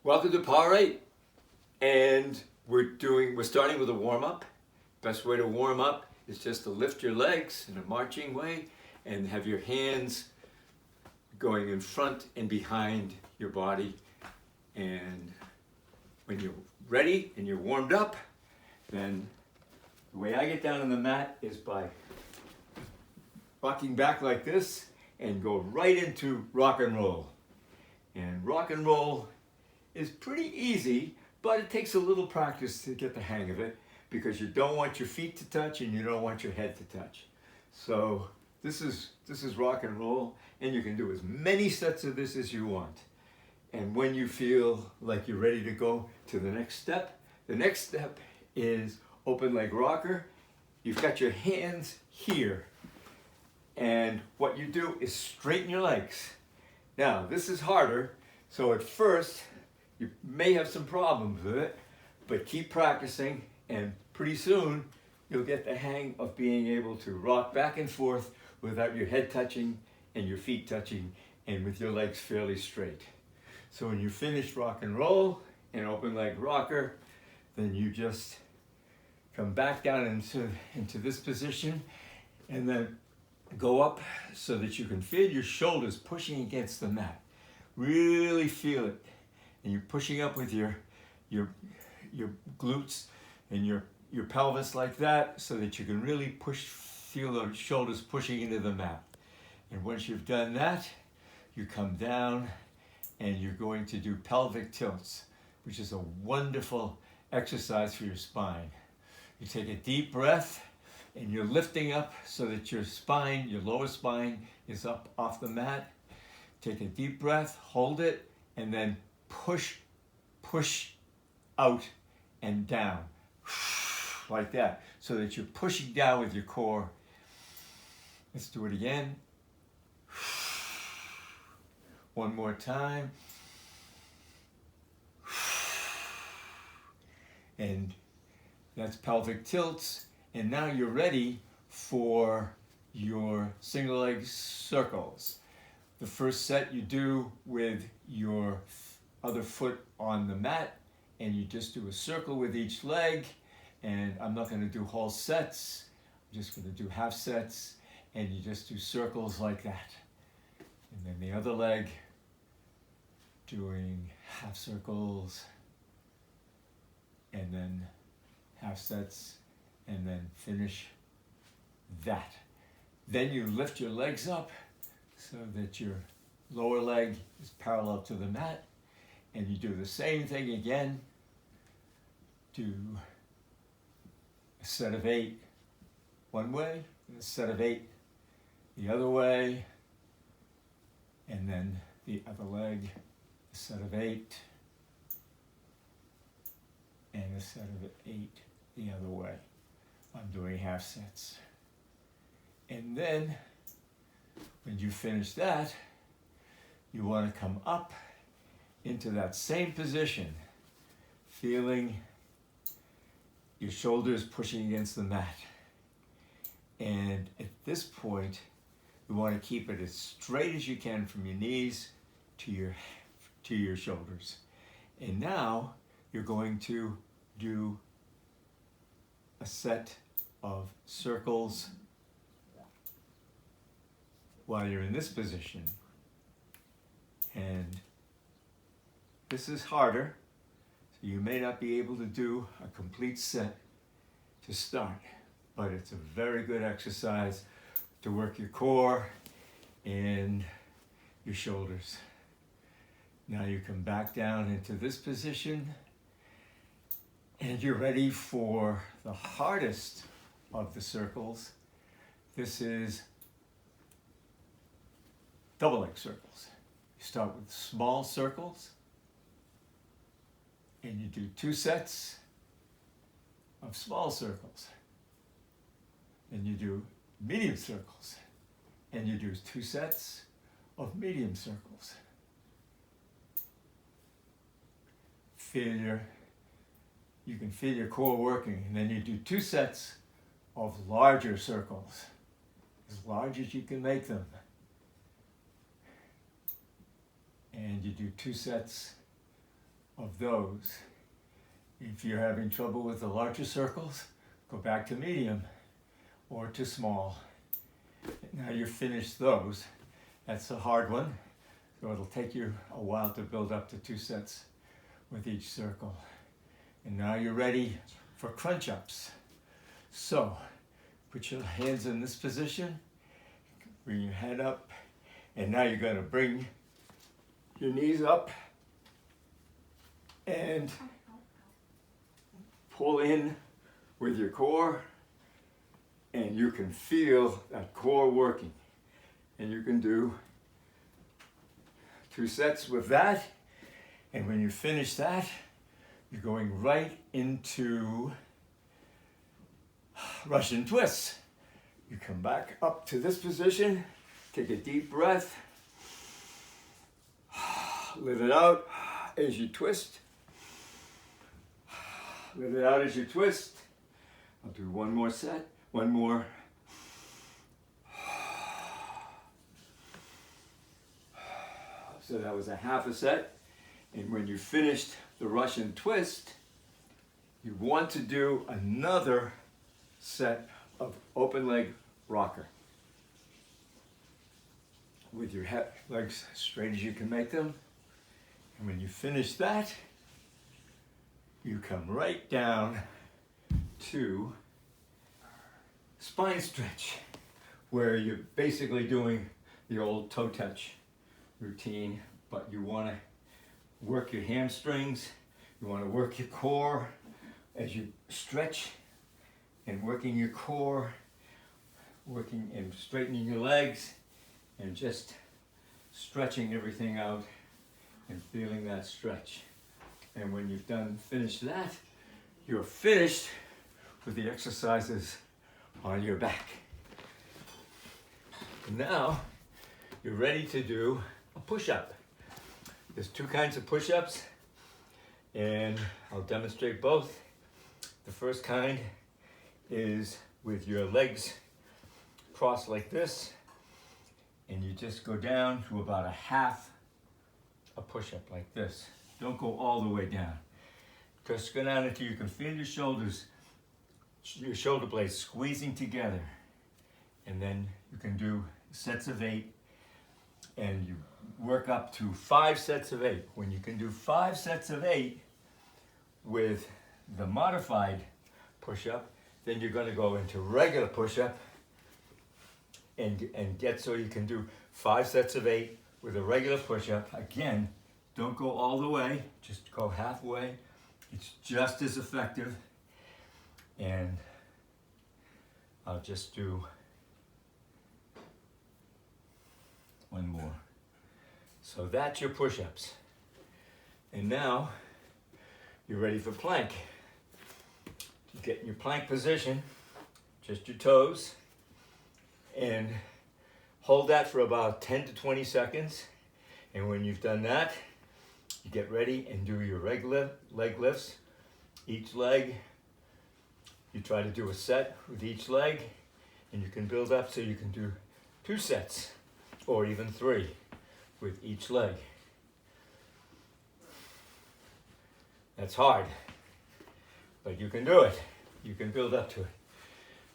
Welcome to Power8, and we're starting with a warm-up. Best way to warm up is just to lift your legs in a marching way and have your hands going in front and behind your body. And when you're ready and you're warmed up, then the way I get down on the mat is by rocking back like this and go right into rock and roll. And rock and roll is pretty easy, but it takes a little practice to get the hang of it because you don't want your feet to touch and you don't want your head to touch. So this is rock and roll, and you can do as many sets of this as you want. And when you feel like you're ready to go to the next step is open leg rocker. You've got your hands here, and what you do is straighten your legs. Now this is harder, so at first you may have some problems with it, but keep practicing, and pretty soon you'll get the hang of being able to rock back and forth without your head touching and your feet touching and with your legs fairly straight. So when you finish rock and roll and open leg rocker, then you just come back down into this position and then go up so that you can feel your shoulders pushing against the mat. Really feel it. And you're pushing up with your glutes and your pelvis like that so that you can really feel the shoulders pushing into the mat. And once you've done that, you come down and you're going to do pelvic tilts, which is a wonderful exercise for your spine. You take a deep breath and you're lifting up so that your spine, your lower spine, is up off the mat. Take a deep breath, hold it, and then push out and down like that, so that you're pushing down with your core. Let's do it again. One more time. And that's pelvic tilts. And now you're ready for your single leg circles. The first set you do with your other foot on the mat, and you just do a circle with each leg. And I'm not going to do whole sets, I'm just going to do half sets, and you just do circles like that. And then the other leg, doing half circles, and then half sets, and then finish that. Then you lift your legs up so that your lower leg is parallel to the mat, and you do the same thing again. Do a set of 8 one way, and a set of 8 the other way, and then the other leg, a set of 8, and a set of 8 the other way. I'm doing half sets. And then when you finish that, you want to come up into that same position, feeling your shoulders pushing against the mat. And at this point, you want to keep it as straight as you can from your knees to your shoulders. And now you're going to do a set of circles while you're in this position. And this is harder, so you may not be able to do a complete set to start, but it's a very good exercise to work your core and your shoulders. Now you come back down into this position, and you're ready for the hardest of the circles. This is double leg circles. You start with small circles, and you do 2 sets of small circles. And you do medium circles, and you do 2 sets of medium circles. You can feel your core working, and then you do 2 sets of larger circles, as large as you can make them. And you do 2 sets of of those. If you're having trouble with the larger circles, go back to medium or to small. Now you've finished those. That's a hard one, so it'll take you a while to build up to 2 sets with each circle. And now you're ready for crunch ups. So put your hands in this position, bring your head up, and now you're going to bring your knees up and pull in with your core, and you can feel that core working. And you can do 2 sets with that. And when you finish that, you're going right into Russian twists. You come back up to this position, take a deep breath, let it out as you twist. Let it out as you twist. I'll do one more set, one more. So that was a half a set. And when you finished the Russian twist, you want to do another set of open leg rocker. With your legs straight as you can make them. And when you finish that, you come right down to spine stretch, where you're basically doing the old toe touch routine, but you want to work your hamstrings, you want to work your core as you stretch, and working your core, working and straightening your legs, and just stretching everything out and feeling that stretch. And when you've finished that, you're finished with the exercises on your back. Now, you're ready to do a push-up. There's 2 kinds of push-ups, and I'll demonstrate both. The first kind is with your legs crossed like this, and you just go down to about a half a push-up like this. Don't go all the way down. Just go down until you can feel your shoulders, your shoulder blades squeezing together. And then you can do sets of 8, and you work up to 5 sets of 8. When you can do 5 sets of 8 with the modified push-up, then you're going to go into regular push-up and get so you can do 5 sets of 8 with a regular push-up. Again, don't go all the way, just go halfway. It's just as effective. And I'll just do one more. So that's your push-ups. And now you're ready for plank. You get in your plank position, just your toes, and hold that for about 10 to 20 seconds. And when you've done that, you get ready and do your regular leg lifts. Each leg, you try to do a set with each leg, and you can build up so you can do 2 sets or even 3 with each leg. That's hard, but you can do it. You can build up to it.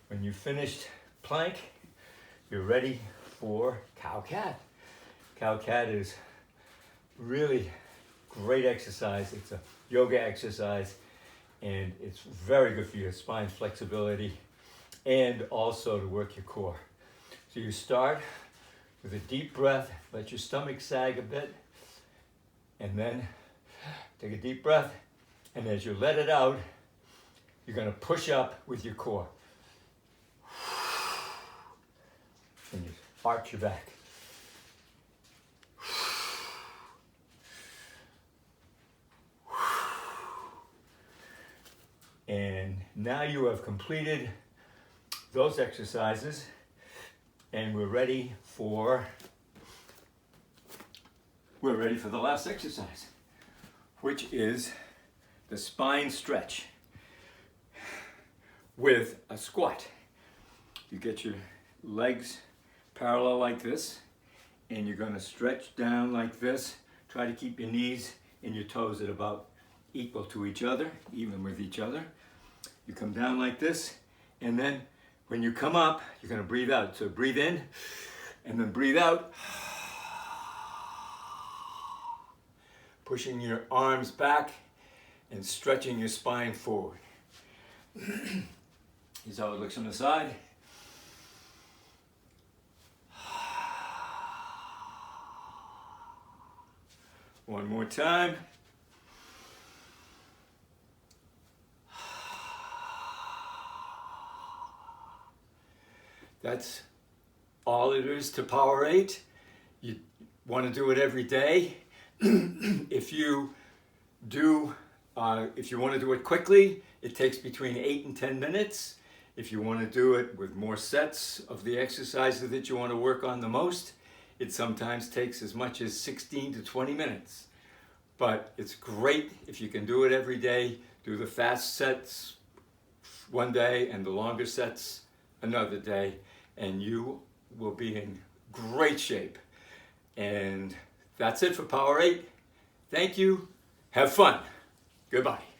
When you've finished plank, you're ready for cow-cat. Cow-cat is really great exercise. It's a yoga exercise, and it's very good for your spine flexibility and also to work your core. So you start with a deep breath, let your stomach sag a bit, and then take a deep breath, and as you let it out, you're going to push up with your core. And you arch your back. And now you have completed those exercises, and we're ready for the last exercise, which is the spine stretch with a squat. You get your legs parallel like this, and you're going to stretch down like this. Try to keep your knees and your toes at about equal to each other, even with each other. You come down like this, and then when you come up, you're going to breathe out. So breathe in, and then breathe out. Pushing your arms back and stretching your spine forward. Here's how it looks on the side. One more time. That's all it is to Power 8. You want to do it every day. If you want to do it quickly, it takes between 8 and 10 minutes. If you want to do it with more sets of the exercises that you want to work on the most, it sometimes takes as much as 16 to 20 minutes. But it's great if you can do it every day. Do the fast sets one day and the longer sets another day, and you will be in great shape. And that's it for Power 8. Thank you. Have fun. Goodbye.